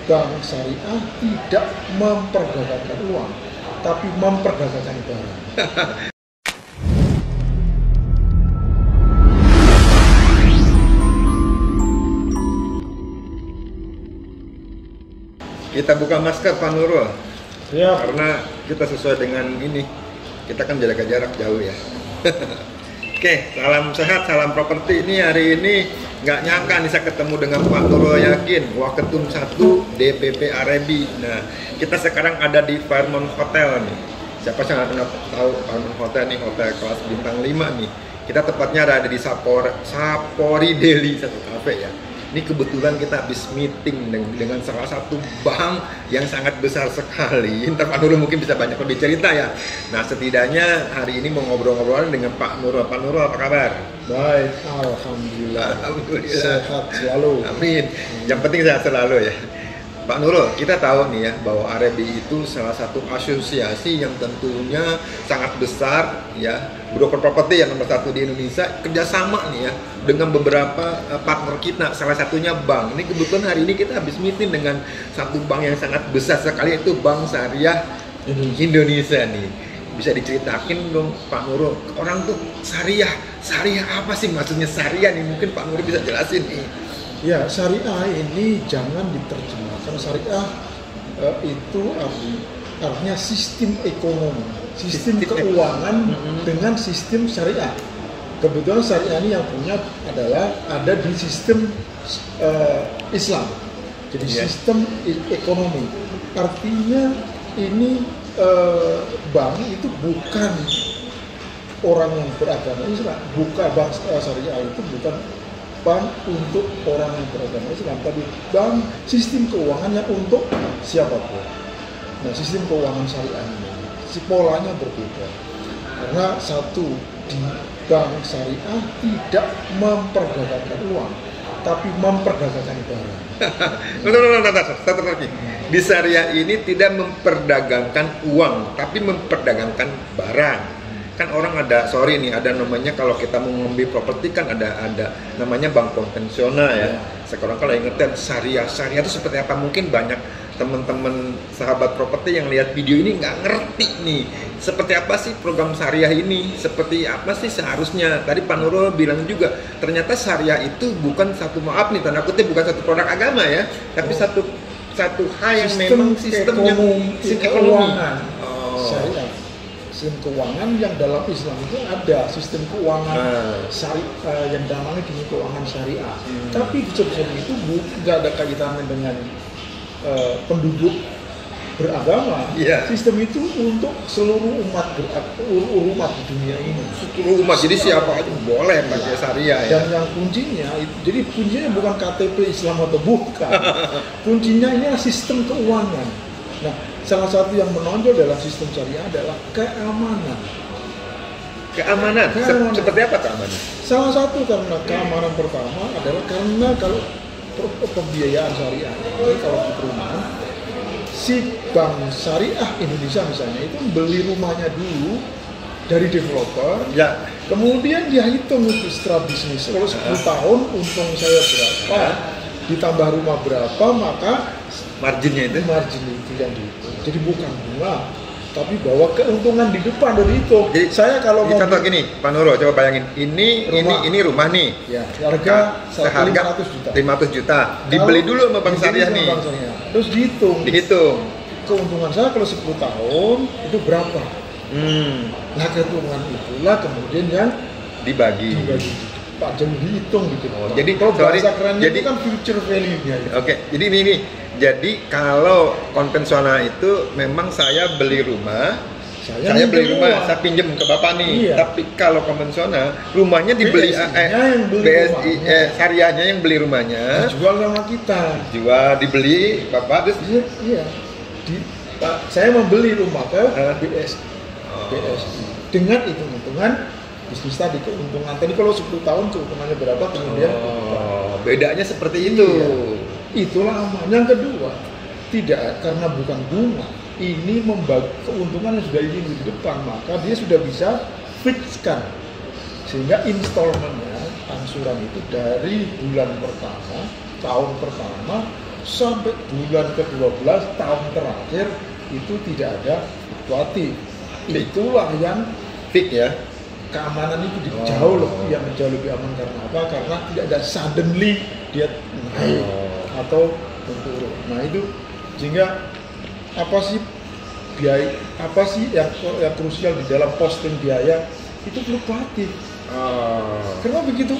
bank syariah tidak memperdagangkan uang, tapi memperdagangkan barang. Kita buka masker Pak Nurul, Ya, karena kita sesuai dengan ini, kita kan jaga jarak jauh ya. Oke, salam sehat, salam properti. Ini hari ini nggak nyangka nih saya ketemu dengan Pak Nurul Yakin, Waketum 1 DPP Arebi. Nah, kita sekarang ada di Fairmont Hotel nih. Siapa sih nggak pernah tahu Fairmont Hotel nih, hotel kelas bintang 5 nih. Kita tepatnya ada di Sapori Deli, satu cafe ya. Ini kebetulan kita habis meeting dengan salah satu bank yang sangat besar sekali. Ntar Pak Nurul mungkin bisa banyak lebih cerita ya. Nah, setidaknya hari ini mau ngobrol-ngobrol dengan Pak Nurul. Pak Nurul, apa kabar? baik, alhamdulillah. Alhamdulillah. Sehat selalu. Amin. Yang penting sehat selalu ya. Pak Nurul, kita tahu nih ya bahwa Arebi itu salah satu asosiasi yang tentunya sangat besar ya, broker properti yang nomor 1 di Indonesia, kerjasama nih ya dengan beberapa partner kita, salah satunya bank. Ini kebetulan hari ini kita habis meeting dengan satu bank yang sangat besar sekali, itu Bank Syariah Indonesia nih. Bisa diceritakin dong Pak Nurul, orang tuh syariah apa sih maksudnya syariah nih? Mungkin Pak Nurul bisa jelasin nih. Ya, syariah ini jangan diterjemahkan syariah itu artinya sistem ekonomi, sistem keuangan dengan sistem syariah. Kebetulan syariah ini yang punya adalah ada di sistem Islam, jadi sistem ekonomi. Artinya ini bank itu bukan orang yang beragama Islam, bukan bank syariah itu bukan bank untuk orang yang beragama Islam, tapi bank sistem keuangannya untuk siapapun. Nah, sistem keuangan syariah ini si polanya berbeda, karena satu, di bank syariah tidak memperdagangkan uang, tapi memperdagangkan barang. Satu lagi. Di syariah ini tidak memperdagangkan uang, tapi memperdagangkan barang. Kan orang ada, ada namanya kalau kita mau ngambil properti kan ada namanya bank konvensional ya. Sekarang kalau ingetin syariah itu seperti apa? Mungkin banyak teman-teman sahabat properti yang lihat video ini nggak ngerti nih seperti apa sih program syariah ini, seperti apa sih seharusnya. Tadi Pak Nurul bilang juga ternyata syariah itu bukan satu, maaf nih tanda kutip, bukan satu produk agama ya, tapi satu hal yang memang sistem keuangan syariah. Sistem keuangan yang dalam Islam itu ada sistem keuangan yang namanya sistem keuangan syariah. Tapi seperti itu nggak ada kaitannya dengan penduduk beragama. Sistem itu untuk seluruh umat di dunia ini. Seluruh umat, jadi siapa aja boleh pakai syariah ya. Dan yang kuncinya, jadi kuncinya bukan KTP Islam atau bukan. Kuncinya ini sistem keuangan. Nah, salah satu yang menonjol dalam sistem syariah adalah keamanan. Keamanan? Seperti apa keamanan? Salah satu karena keamanan pertama adalah karena kalau pembiayaan syariah ini, kalau di perumahan, si Bank Syariah Indonesia misalnya itu beli rumahnya dulu dari developer, kemudian dia hitung itu setelah bisnis. Kalau 10 tahun untung saya berapa, ditambah rumah berapa, maka margin itu yang dihitung. Jadi bukan bunga, tapi bahwa keuntungan di depan dari itu. Jadi saya kalau mau contoh gini, Pak Nurul, coba bayangin, ini rumah nih, ya, harga seharga 500 juta, dibeli dulu sama Bank Syariah nih, terus dihitung keuntungan saya kalau 10 tahun itu berapa. Nah, keuntungan itulah kemudian yang dibagi. Pak, jadi dihitung gitu. Jadi kalau bahasa kerennya itu kan future value-nya. Jadi ini. Jadi kalau konvensional itu memang saya beli rumah, saya pinjem ke Bapak nih. Tapi kalau konvensional, rumahnya dibeli BSI, syariahnya yang beli rumahnya. Jual sama kita. Dibeli Bapak terus. Saya membeli rumah ke BSI. Dengan hitung-hitungan bisnis tadi, keuntungan tadi kalau 10 tahun keuntungannya berapa, kemudian bedanya seperti itu. Itulah aman. Yang kedua, tidak, karena bukan bunga, ini membagi keuntungan yang sudah ini di depan, maka dia sudah bisa fixkan, sehingga installmentnya, angsuran itu dari bulan pertama, tahun pertama sampai bulan ke-12 tahun terakhir itu tidak ada fluktuatif. Itulah yang Fix ya. keamanan itu jauh lebih aman. Karena apa? Karena tidak ada suddenly dia naik atau turun. Nah itu sehingga apa sih yang krusial di dalam posting biaya itu fluktuatif. Karena begitu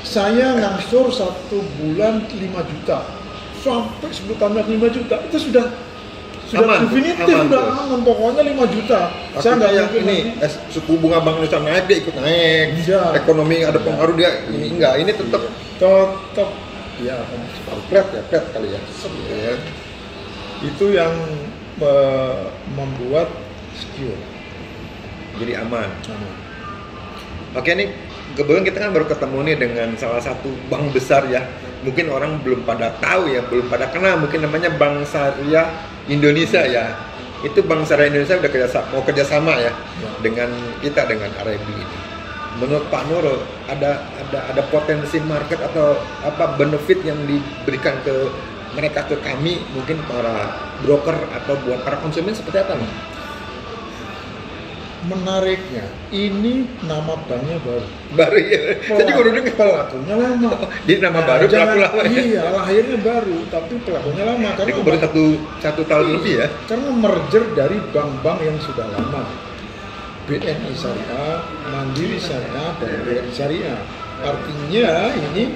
saya ngangsur 1 bulan 5 juta sampai 10 tahun 5 juta itu sudah Aman, definitif, aman, sudah terus. aman, pokoknya 5 juta. Saya nggak yang mungkin ini suku bunga Bank Indonesia naik dia ikut naik. Iya. Ekonomi ada pengaruh dia ini enggak, ini tetap ya flat kali ya. Ya. itu yang membuat secure. Jadi aman. Aman. Oke nih, kebetulan kita kan baru ketemu nih dengan salah satu bank besar ya. Mungkin orang belum pada tahu ya, belum pada kenal. Mungkin namanya Bank Syariah Indonesia ya. Itu Bank Syariah Indonesia udah mau kerjasama ya dengan kita, dengan RMB ini. Menurut Pak Nurul ada potensi market atau apa benefit yang diberikan ke mereka, ke kami, mungkin para broker atau buat para konsumen seperti apa nih? Menariknya, ini nama banknya baru. Baru ya, saya juga udah dengar. Pelakunya lama. Jadi nama baru, pelaku lama ya? Iya, lahirnya baru, tapi pelakunya lama. Jadi Karena baru satu tahun lebih ya? Karena merger dari bank-bank yang sudah lama. BNI Syariah, Mandiri Syariah, dan BRI Syariah. Artinya ini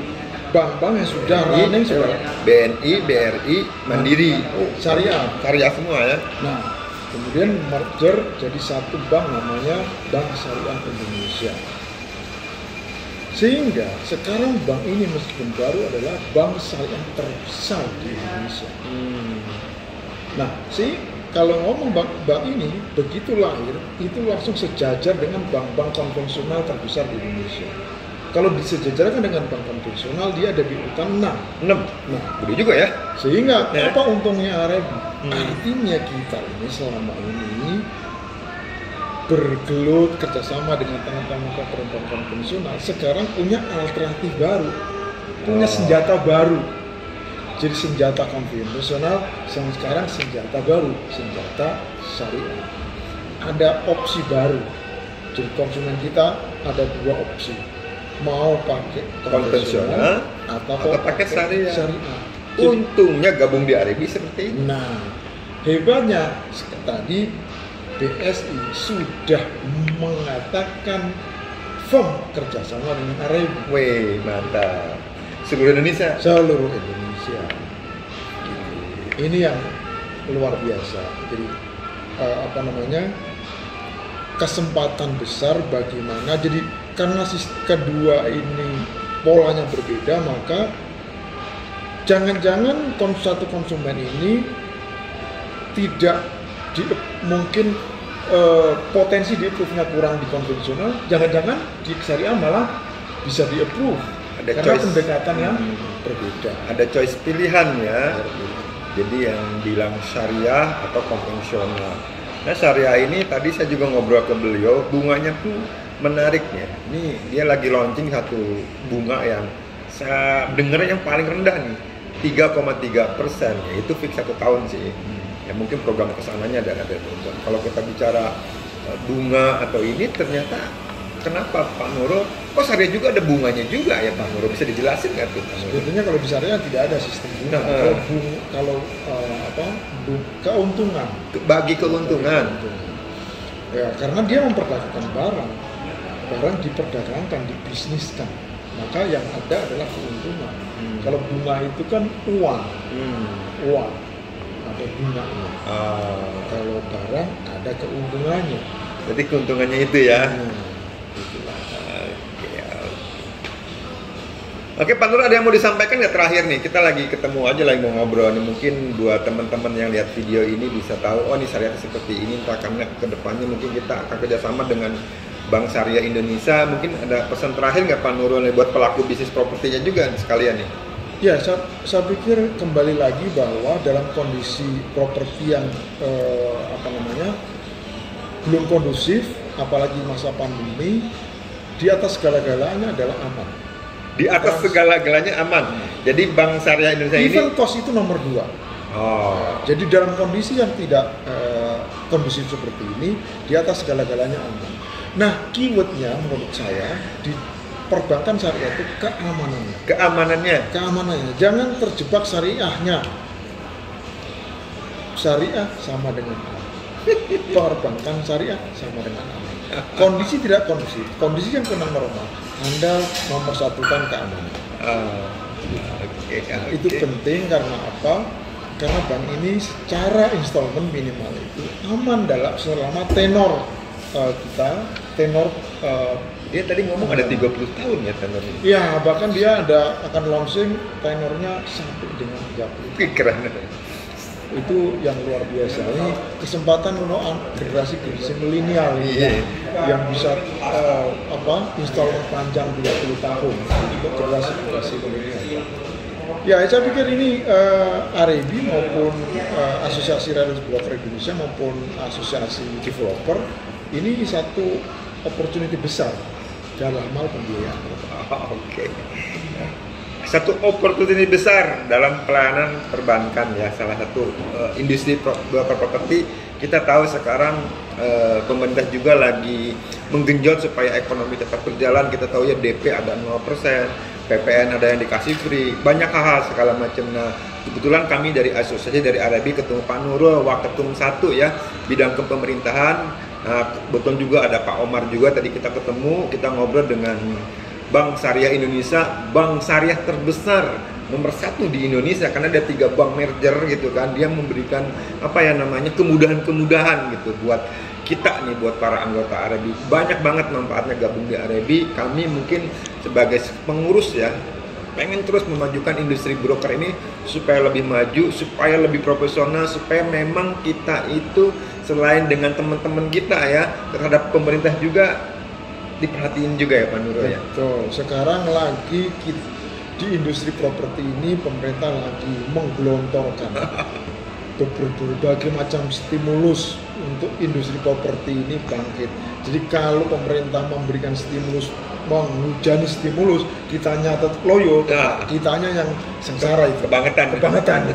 bank-bank yang sudah running sudah BNI, BRI, Mandiri, Syariah. Syariah semua ya? Nah, kemudian merger jadi satu bank namanya Bank Syariah Indonesia. Sehingga sekarang bank ini meskipun baru adalah bank syariah terbesar di Indonesia. Nah, kalau ngomong bank ini begitu lahir itu langsung sejajar dengan bank-bank konvensional terbesar di Indonesia. Kalau disejajarkan dengan bank konvensional dia ada di urutan 6. Nah, gede juga ya? Sehingga apa untungnya RMB? Artinya kita ini selama ini bergelut kerjasama dengan teman-teman bank konvensional, sekarang punya alternatif baru, punya senjata baru. Jadi senjata konvensional, sekarang senjata baru, senjata syariah. Ada opsi baru. Jadi konsumen kita ada 2 opsi. Mau pakai konvensional atau pakai syariah. Untungnya gabung di RMB seperti ini. Nah, hebatnya tadi BSI sudah mengatakan firm kerjasama dengan RMB. Wih, mantap. Seluruh Indonesia. Ini yang luar biasa. Jadi kesempatan besar bagaimana. Jadi karena kedua ini polanya berbeda, maka jangan-jangan satu konsumen ini tidak mungkin potensi di approve-nya kurang di konvensional, jangan-jangan di syariah malah bisa di approve karena choice, pendekatan yang berbeda. Ada choice pilihan ya. Jadi yang bilang syariah atau konvensional. Nah syariah ini tadi saya juga ngobrol ke beliau, bunganya tuh menariknya. Ini dia lagi launching satu bunga yang saya dengar yang paling rendah nih, 3,3%, yaitu fix 1 tahun sih. Ya mungkin program kesananya ada teman-teman. Kalau kita bicara bunga atau ini ternyata kenapa Pak Nurul? Kok syariah juga ada bunganya juga ya Pak Nurul? Bisa dijelasin nggak tuh? Sebetulnya kalau di syariah tidak ada sistem bunga. Keuntungan. Bagi keuntungan. Ya karena dia memperdagangkan barang diperdagangkan, dibisniskan. Maka yang ada adalah keuntungan. Kalau bunga itu kan uang. Ada bunganya. Kalau barang ada keuntungannya. Jadi keuntungannya itu ya. Oke Pak Nur, ada yang mau disampaikan nggak terakhir nih? Kita lagi ketemu aja, lagi mau ngobrol nih. Mungkin buat teman-teman yang lihat video ini bisa tahu, oh ini syariah seperti ini. Entah karena kedepannya mungkin kita akan kerjasama dengan Bank Syariah Indonesia. Mungkin ada pesan terakhir nggak Pak Nurul nih buat pelaku bisnis propertinya juga sekalian nih? Ya, saya pikir kembali lagi bahwa dalam kondisi properti yang belum kondusif, apalagi masa pandemi, di atas segala-galanya adalah aman. Di atas segala-galanya aman. Jadi Bank Syariah Indonesia ini even cost itu nomor 2. Jadi dalam kondisi yang tidak kondusif seperti ini, di atas segala-galanya aman. Nah, keywordnya menurut saya di perbankan syariah itu keamanannya. Jangan terjebak syariahnya. Syariah sama dengan aman. Perbankan syariah sama dengan aman. Kondisi tidak kondusif, kondisi yang kena normal, Anda mempersatukan keamanan. Itu penting karena apa? Karena bank ini secara installment minimal itu aman selama tenor dia tadi ngomong ada 30 tahun ya tenornya. Iya, bahkan dia akan launching tenornya sampai dengan 30. Keren. Itu yang luar biasa. Ini kesempatan untuk generasi milenial yang bisa installment panjang 30 tahun untuk generasi milenial. Ya, saya pikir ini RAB maupun Asosiasi Real Broker Indonesia maupun Asosiasi Developer ini satu opportunity besar dalam hal pembiayaan. Satu opportunity besar dalam pelayanan perbankan ya, salah satu industri broker properti. Kita tahu sekarang pemerintah juga lagi menggenjot supaya ekonomi tetap berjalan. Kita tahu ya DP ada 0%, PPN ada yang dikasih free, banyak hal segala macam. Nah, kebetulan kami dari asosiasi dari RAB ketemu Pak Nurul, Waketum 1 ya, bidang kepemerintahan. Nah, kebetulan juga ada Pak Omar juga, tadi kita ketemu, kita ngobrol dengan Bank Syariah Indonesia, bank syariah terbesar nomor 1 di Indonesia karena ada 3 bank merger gitu kan. Dia memberikan kemudahan-kemudahan gitu buat kita nih, buat para anggota RAB. Banyak banget manfaatnya gabung di RAB. Kami mungkin sebagai pengurus ya pengen terus memajukan industri broker ini supaya lebih maju, supaya lebih profesional, supaya memang kita itu selain dengan teman-teman kita ya, terhadap pemerintah juga diperhatiin juga ya Pak Nurul ya. Betul. Sekarang lagi di industri properti ini pemerintah lagi menggelontorkan berbagai macam stimulus untuk industri properti ini bangkit. Jadi kalau pemerintah memberikan stimulus, menghujani stimulus, kitanya tetap loyo, kitanya yang sengsara itu. Kebangetan.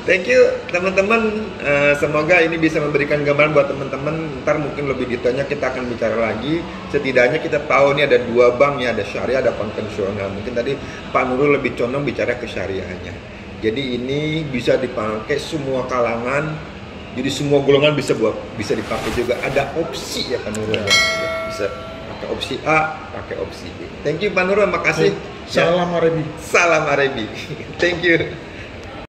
Thank you teman-teman, semoga ini bisa memberikan gambaran buat teman-teman. Ntar mungkin lebih detailnya kita akan bicara lagi. Setidaknya kita tahu nih ada 2 bank ya, ada syariah, ada konvensional. Mungkin tadi Pak Nurul lebih condong bicara ke syariahnya. Jadi ini bisa dipakai semua kalangan, jadi semua golongan bisa dipakai juga. Ada opsi ya Pak Nurul, bisa pakai opsi A, pakai opsi B. Thank you Pak Nurul, makasih. Salam RAB. Salam RAB. Thank you.